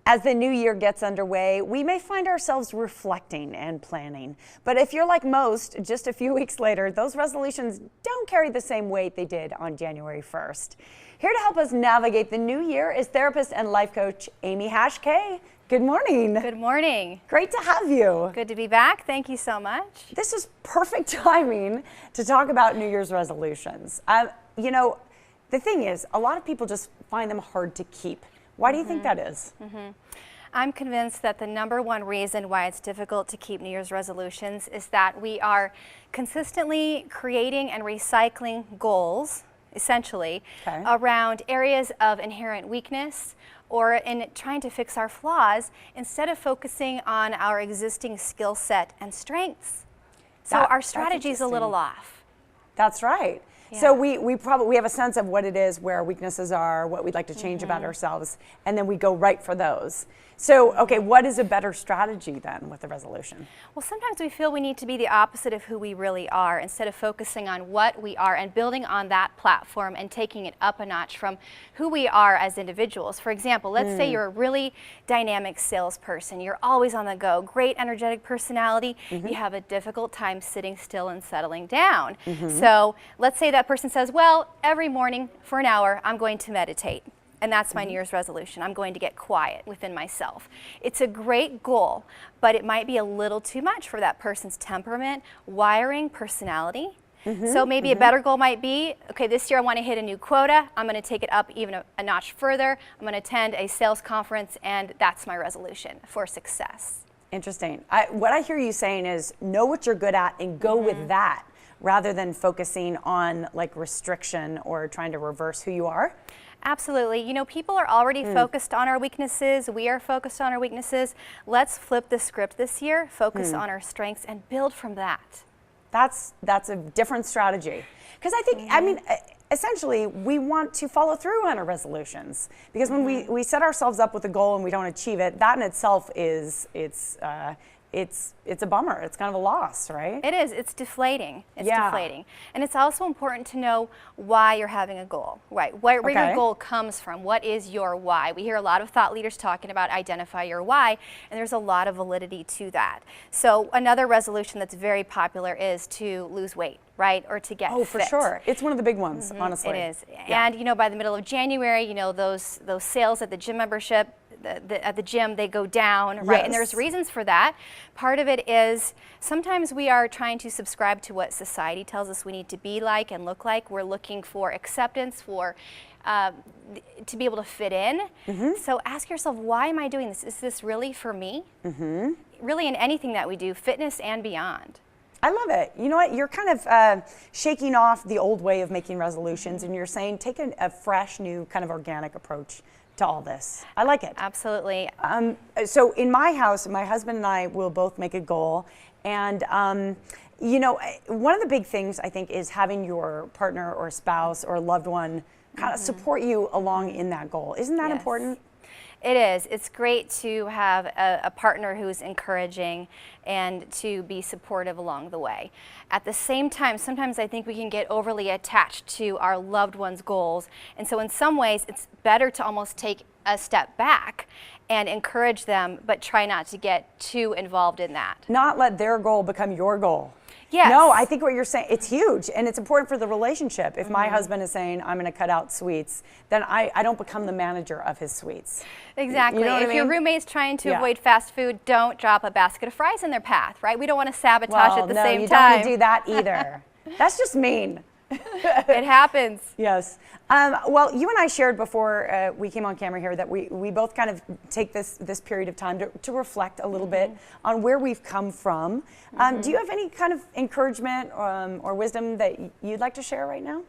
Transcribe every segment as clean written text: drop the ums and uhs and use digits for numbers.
As the new year gets underway, we may find ourselves reflecting and planning. But if you're like most, just a few weeks later, those resolutions don't carry the same weight they did on January 1st. Here to help us navigate the new year is therapist and life coach Amy Hashkay. Good morning. Good morning. Great to have you. Good to be back. Thank you so much. This is perfect timing to talk about New Year's resolutions. You know, the thing is, a lot of people just find them hard to keep. Why do you think that is? I'm convinced that the number one reason why it's difficult to keep New Year's resolutions is that we are consistently creating and recycling goals, essentially, around areas of inherent weakness or in trying to fix our flaws instead of focusing on our existing skill set and strengths. So our strategy is a little off. That's right. Yeah. So we have a sense of what it is, where our weaknesses are, what we'd like to change about ourselves, and then we go right for those. So, okay, what is a better strategy then with the resolution? Well, sometimes we feel we need to be the opposite of who we really are instead of focusing on what we are and building on that platform and taking it up a notch from who we are as individuals. For example, let's say you're a really dynamic salesperson. You're always on the go, great energetic personality. You have a difficult time sitting still and settling down. So let's say that person says, well, every morning for an hour, I'm going to meditate. And that's my New Year's resolution. I'm going to get quiet within myself. It's a great goal, but it might be a little too much for that person's temperament, wiring, personality. So maybe a better goal might be, okay, this year I want to hit a new quota. I'm going to take it up even a notch further. I'm going to attend a sales conference, and that's my resolution for success. Interesting. What I hear you saying is know what you're good at and go with that, rather than focusing on like restriction or trying to reverse who you are. Absolutely. You know, people are already focused on our weaknesses. We are focused on our weaknesses. Let's flip the script this year, focus on our strengths, and build from that. That's a different strategy. Because I think, I mean, essentially, we want to follow through on our resolutions. Because when we set ourselves up with a goal and we don't achieve it, that in itself is, it's a bummer. It's kind of a loss, right? It is. It's deflating. It's deflating. And it's also important to know why you're having a goal, right? Where your goal comes from. What is your why? We hear a lot of thought leaders talking about identify your why, and there's a lot of validity to that. So another resolution that's very popular is to lose weight, right? Or to get fit. Oh, for sure. It's one of the big ones, honestly. It is. And, you know, by the middle of January, you know, those sales at the gym membership, at the gym, they go down, right? And there's reasons for that. Part of it is sometimes we are trying to subscribe to what society tells us we need to be like and look like. We're looking for acceptance, for to be able to fit in. So ask yourself, why am I doing this? Is this really for me? Really in anything that we do, fitness and beyond. I love it. You know what? You're kind of shaking off the old way of making resolutions, and you're saying take a fresh, new, kind of organic approach to all this. I like it. Absolutely. So in my house, my husband and I will both make a goal, and you know, one of the big things I think is having your partner or spouse or loved one kind of support you along in that goal. Isn't that important? It is. It's great to have a partner who's encouraging and to be supportive along the way. At the same time, sometimes I think we can get overly attached to our loved ones' goals. And so in some ways, it's better to almost take a step back and encourage them, but try not to get too involved in that. Not let their goal become your goal. Yes. No, I think what you're saying, it's huge, and it's important for the relationship. If my husband is saying, I'm going to cut out sweets, then I don't become the manager of his sweets. Exactly. You know what if I your mean? roommate's trying to avoid fast food, don't drop a basket of fries in their path, right? We don't want to sabotage at the same time. No, you don't want to do that either. That's just mean. It happens. Yes. Well, you and I shared before we came on camera here that we both kind of take this period of time to reflect a little bit on where we've come from. Do you have any kind of encouragement or wisdom that you'd like to share right now?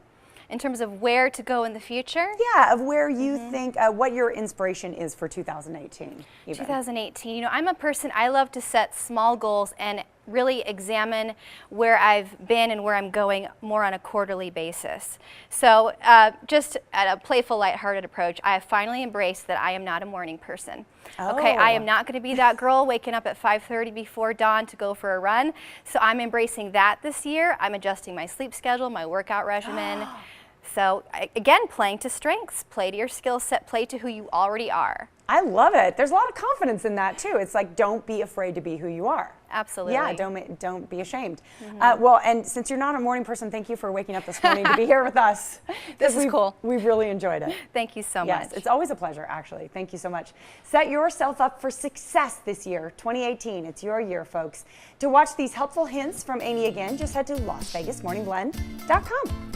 In terms of where to go in the future? Yeah, of where you think, what your inspiration is for 2018. Even. 2018, you know, I'm a person, I love to set small goals and really examine where I've been and where I'm going more on a quarterly basis. So just at a playful, lighthearted approach, I have finally embraced that I am not a morning person. Okay, I am not going to be that girl waking up at 5:30 before dawn to go for a run. So I'm embracing that this year. I'm adjusting my sleep schedule, my workout regimen. So again, playing to strengths, play to your skill set, play to who you already are. I love it. There's a lot of confidence in that too. It's like, don't be afraid to be who you are. Absolutely. Yeah, don't be ashamed. Well, and since you're not a morning person, thank you for waking up this morning to be here with us. This is cool. We've really enjoyed it. Thank you so much. Yes, it's always a pleasure, actually. Thank you so much. Set yourself up for success this year, 2018. It's your year, folks. To watch these helpful hints from Amy again, just head to LasVegasMorningBlend.com.